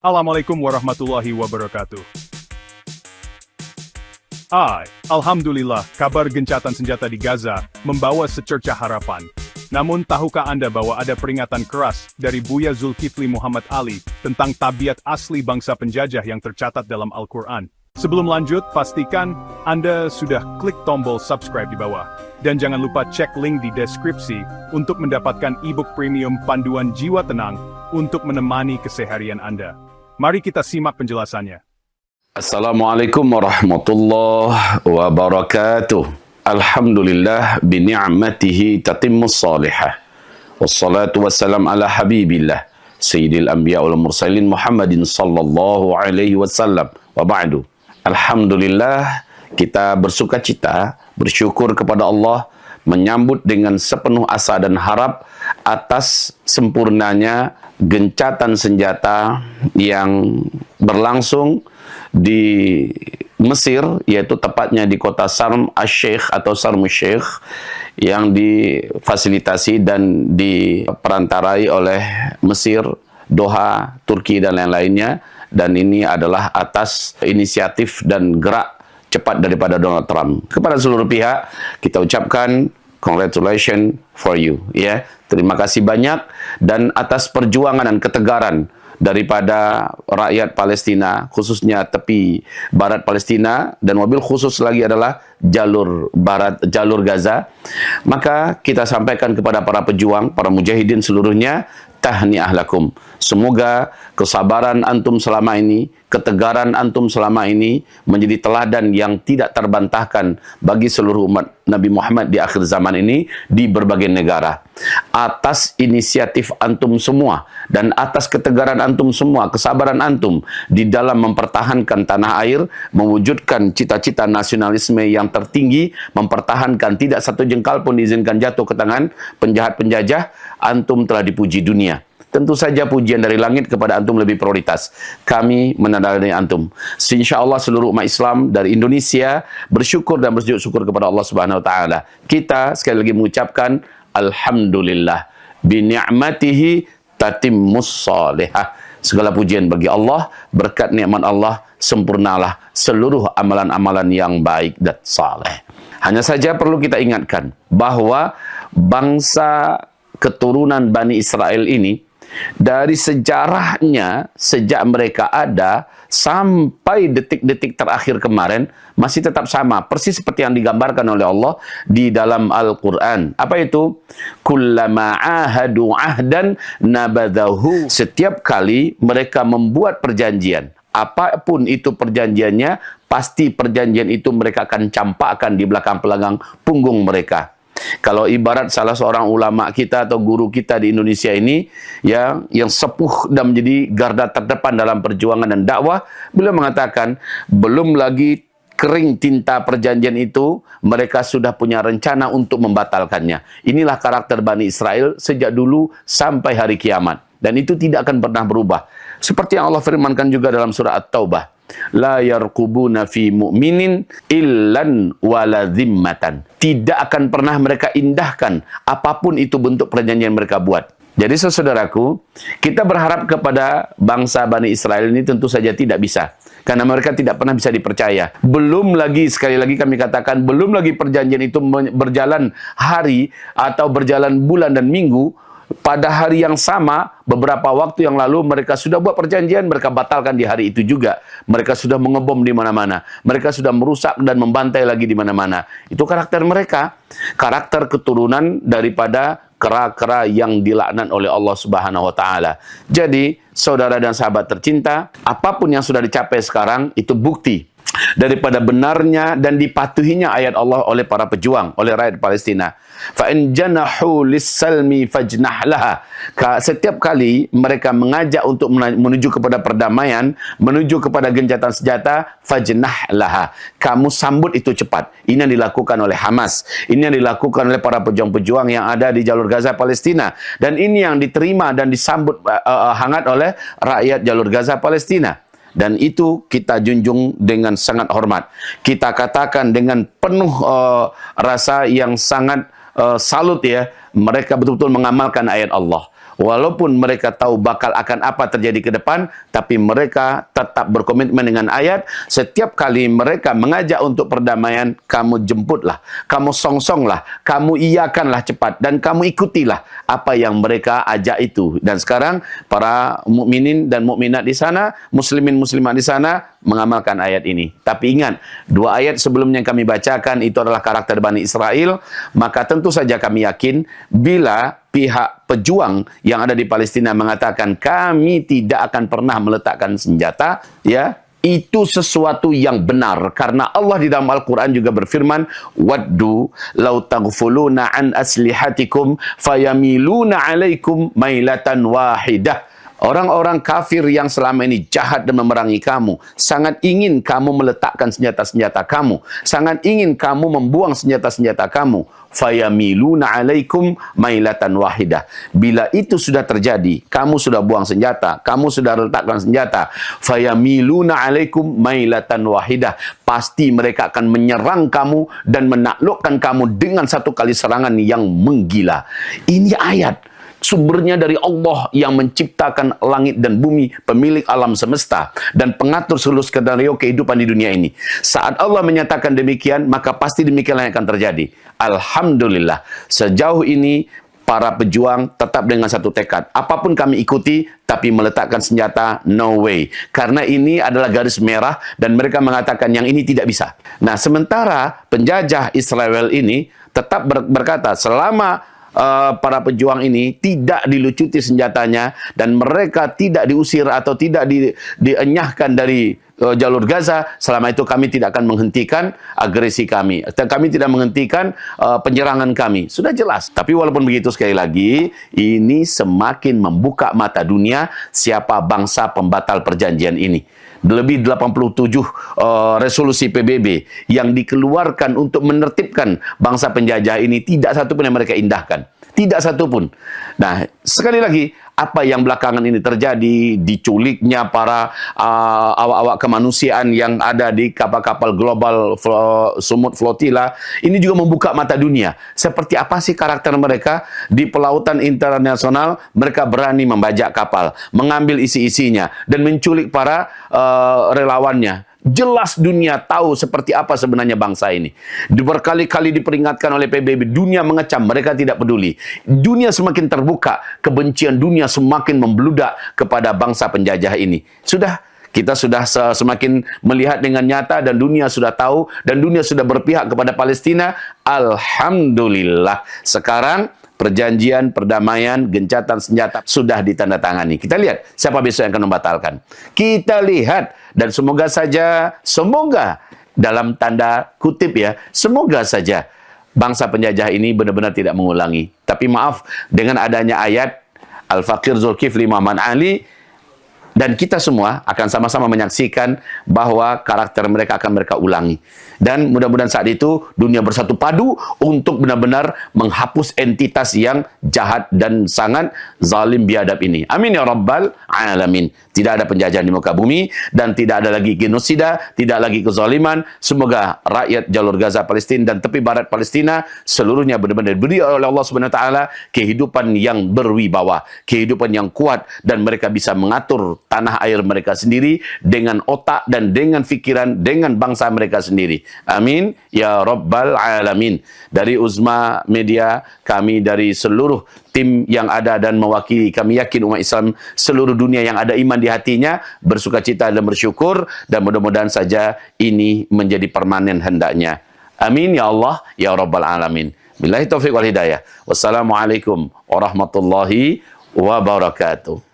Assalamualaikum warahmatullahi wabarakatuh. Alhamdulillah, kabar gencatan senjata di Gaza membawa secercah harapan. Namun tahukah Anda bahwa ada peringatan keras dari Buya Zulkifli Muhammad Ali tentang tabiat asli bangsa penjajah yang tercatat dalam Al-Quran? Sebelum lanjut, pastikan Anda sudah klik tombol subscribe di bawah. Dan jangan lupa cek link di deskripsi untuk mendapatkan e-book premium panduan jiwa tenang untuk menemani keseharian Anda. Mari kita simak penjelasannya. Assalamualaikum warahmatullahi wabarakatuh. Alhamdulillah bini'matihi tatimmus salihah. Wassalatu wassalam ala habibillah Sayyidil anbiya wal mursalin Muhammadin sallallahu alaihi wasallam. Wa ba'du. Alhamdulillah, kita bersukacita, bersyukur kepada Allah, menyambut dengan sepenuh asa dan harap atas sempurnanya gencatan senjata yang berlangsung di Mesir, yaitu tepatnya di kota Sharm al-Sheikh atau Sharm el-Sheikh, yang difasilitasi dan diperantarai oleh Mesir, Doha, Turki dan lain-lainnya. Dan ini adalah atas inisiatif dan gerak cepat daripada Donald Trump. Kepada seluruh pihak, kita ucapkan congratulations for you, ya. Terima kasih banyak, dan atas perjuangan dan ketegaran daripada rakyat Palestina, khususnya tepi barat Palestina, dan wabil khusus lagi adalah jalur barat, jalur Gaza. Maka kita sampaikan kepada para pejuang, para mujahidin seluruhnya, tahniah lakum. Semoga kesabaran antum selama ini, ketegaran antum selama ini menjadi teladan yang tidak terbantahkan bagi seluruh umat Nabi Muhammad di akhir zaman ini di berbagai negara. Atas inisiatif antum semua dan atas ketegaran antum semua, kesabaran antum di dalam mempertahankan tanah air, mewujudkan cita-cita nasionalisme yang tertinggi, mempertahankan tidak satu jengkal pun diizinkan jatuh ke tangan penjahat-penjajah, antum telah dipuji dunia. Tentu saja pujian dari langit kepada antum lebih prioritas. Kami menandai antum. Insyaallah seluruh umat Islam dari Indonesia bersyukur dan bersujud syukur kepada Allah Subhanahu wa taala. Kita sekali lagi mengucapkan alhamdulillah bi ni'matihi tatimmus salihah. Segala pujian bagi Allah, berkat nikmat Allah sempurnalah seluruh amalan-amalan yang baik dan saleh. Hanya saja perlu kita ingatkan bahwa bangsa keturunan Bani Israel ini, dari sejarahnya, sejak mereka ada sampai detik-detik terakhir kemarin, masih tetap sama, persis seperti yang digambarkan oleh Allah di dalam Al-Quran. Apa itu? Kullama ahadu ahdan nabadahu. Setiap kali mereka membuat perjanjian, apapun itu perjanjiannya, pasti perjanjian itu mereka akan campakkan di belakang pelanggang punggung mereka. Kalau ibarat salah seorang ulama kita atau guru kita di Indonesia ini, ya, yang sepuh dan menjadi garda terdepan dalam perjuangan dan dakwah, beliau mengatakan, belum lagi kering tinta perjanjian itu, mereka sudah punya rencana untuk membatalkannya. Inilah karakter Bani Israel sejak dulu sampai hari kiamat. Dan itu tidak akan pernah berubah. Seperti yang Allah firmankan juga dalam surah At-Taubah. La yarqubuna fi mu'minin illan wala dhimmatan. Tidak akan pernah mereka indahkan apapun itu bentuk perjanjian mereka buat. Jadi saudaraku, kita berharap kepada bangsa Bani Israel ini tentu saja tidak bisa. Karena mereka tidak pernah bisa dipercaya. Belum lagi, sekali lagi kami katakan, belum lagi perjanjian itu berjalan hari atau berjalan bulan dan minggu. Pada hari yang sama, beberapa waktu yang lalu mereka sudah buat perjanjian, mereka batalkan di hari itu juga. Mereka sudah mengebom di mana-mana. Mereka sudah merusak dan membantai lagi di mana-mana. Itu karakter mereka. Karakter keturunan daripada kera-kera yang dilaknat oleh Allah Subhanahu wa taala. Jadi, saudara dan sahabat tercinta, apapun yang sudah dicapai sekarang itu bukti daripada benarnya dan dipatuhinya ayat Allah oleh para pejuang, oleh rakyat Palestina. Fa in janahu lis-salmi fajnah laha. Setiap kali mereka mengajak untuk menuju kepada perdamaian, menuju kepada gencatan senjata, fajnah laha. Kamu sambut itu cepat. Ini yang dilakukan oleh Hamas. Ini yang dilakukan oleh para pejuang-pejuang yang ada di jalur Gaza Palestina. Dan ini yang diterima dan disambut hangat oleh rakyat jalur Gaza Palestina. Dan itu kita junjung dengan sangat hormat. Kita katakan dengan penuh rasa yang sangat salut, ya. Mereka betul-betul mengamalkan ayat Allah. Walaupun mereka tahu bakal akan apa terjadi ke depan, tapi mereka tetap berkomitmen dengan ayat. Setiap kali mereka mengajak untuk perdamaian, kamu jemputlah, kamu songsonglah, kamu iyakanlah cepat, dan kamu ikutilah apa yang mereka ajak itu. Dan sekarang para mukminin dan mukminat di sana, muslimin muslimat di sana mengamalkan ayat ini. Tapi ingat, 2 ayat sebelumnya yang kami bacakan itu adalah karakter Bani Israel. Maka tentu saja kami yakin bila pihak pejuang yang ada di Palestina mengatakan kami tidak akan pernah meletakkan senjata, ya, itu sesuatu yang benar, karena Allah di dalam Al-Quran juga berfirman, waddu law taghfuluna an aslihatikum fayamiluna alaikum mailatan wahidah. Orang-orang kafir yang selama ini jahat dan memerangi kamu, sangat ingin kamu meletakkan senjata-senjata kamu, sangat ingin kamu membuang senjata-senjata kamu. Fayamiluna alaikum mailatan wahidah. Bila itu sudah terjadi, kamu sudah buang senjata, kamu sudah letakkan senjata, fayamiluna alaikum mailatan wahidah. Pasti mereka akan menyerang kamu dan menaklukkan kamu dengan satu kali serangan yang menggila. Ini ayat. Sumbernya dari Allah yang menciptakan langit dan bumi, pemilik alam semesta, dan pengatur seluruh skenario kehidupan di dunia ini. Saat Allah menyatakan demikian, maka pasti demikianlah yang akan terjadi. Alhamdulillah, sejauh ini para pejuang tetap dengan satu tekad. Apapun kami ikuti, tapi meletakkan senjata, no way. Karena ini adalah garis merah, dan mereka mengatakan yang ini tidak bisa. Nah, sementara penjajah Israel ini tetap berkata, selama para pejuang ini tidak dilucuti senjatanya dan mereka tidak diusir atau tidak dienyahkan dari jalur Gaza, selama itu kami tidak akan menghentikan agresi kami. Kami tidak menghentikan penyerangan kami. Sudah jelas. Tapi walaupun begitu, sekali lagi, ini semakin membuka mata dunia siapa bangsa pembatal perjanjian ini. Lebih 87 resolusi PBB yang dikeluarkan untuk menertibkan bangsa penjajah ini, tidak satu pun yang mereka indahkan. Tidak satu pun. Nah, sekali lagi, apa yang belakangan ini terjadi, diculiknya para awak-awak kemanusiaan yang ada di kapal-kapal global Sumut Flotilla, ini juga membuka mata dunia. Seperti apa sih karakter mereka di pelautan internasional? Mereka berani membajak kapal, mengambil isi-isinya, dan menculik para relawannya. Jelas dunia tahu seperti apa sebenarnya bangsa ini. Berkali-kali diperingatkan oleh PBB, dunia mengecam, mereka tidak peduli. Dunia semakin terbuka, kebencian dunia semakin membludak kepada bangsa penjajah ini. Kita sudah semakin melihat dengan nyata, dan dunia sudah tahu, dan dunia sudah berpihak kepada Palestina. Alhamdulillah, sekarang perjanjian, perdamaian, gencatan senjata sudah ditandatangani. Kita lihat siapa besok yang akan membatalkan. Kita lihat, dan semoga saja, semoga dalam tanda kutip ya, semoga saja bangsa penjajah ini benar-benar tidak mengulangi. Tapi maaf, dengan adanya ayat Al-Faqir Zulkifli Muhammad Ali, dan kita semua akan sama-sama menyaksikan bahwa karakter mereka akan mereka ulangi. Dan mudah-mudahan saat itu dunia bersatu padu untuk benar-benar menghapus entitas yang jahat dan sangat zalim biadab ini. Amin ya rabbal alamin. Tidak ada penjajahan di muka bumi, dan tidak ada lagi genosida, tidak lagi kezaliman. Semoga rakyat jalur Gaza Palestina dan tepi barat Palestina seluruhnya benar-benar diberi oleh Allah Subhanahu wa taala kehidupan yang berwibawa, kehidupan yang kuat, dan mereka bisa mengatur tanah air mereka sendiri dengan otak dan dengan fikiran, dengan bangsa mereka sendiri. Amin ya rabbal alamin. Dari Uzma Media, kami dari seluruh tim yang ada dan mewakili, kami yakin umat Islam seluruh dunia yang ada iman di hatinya bersuka cita dan bersyukur, dan mudah-mudahan saja ini menjadi permanen hendaknya. Amin ya Allah ya rabbal alamin. Billahi taufiq wal hidayah. Wassalamualaikum warahmatullahi wabarakatuh.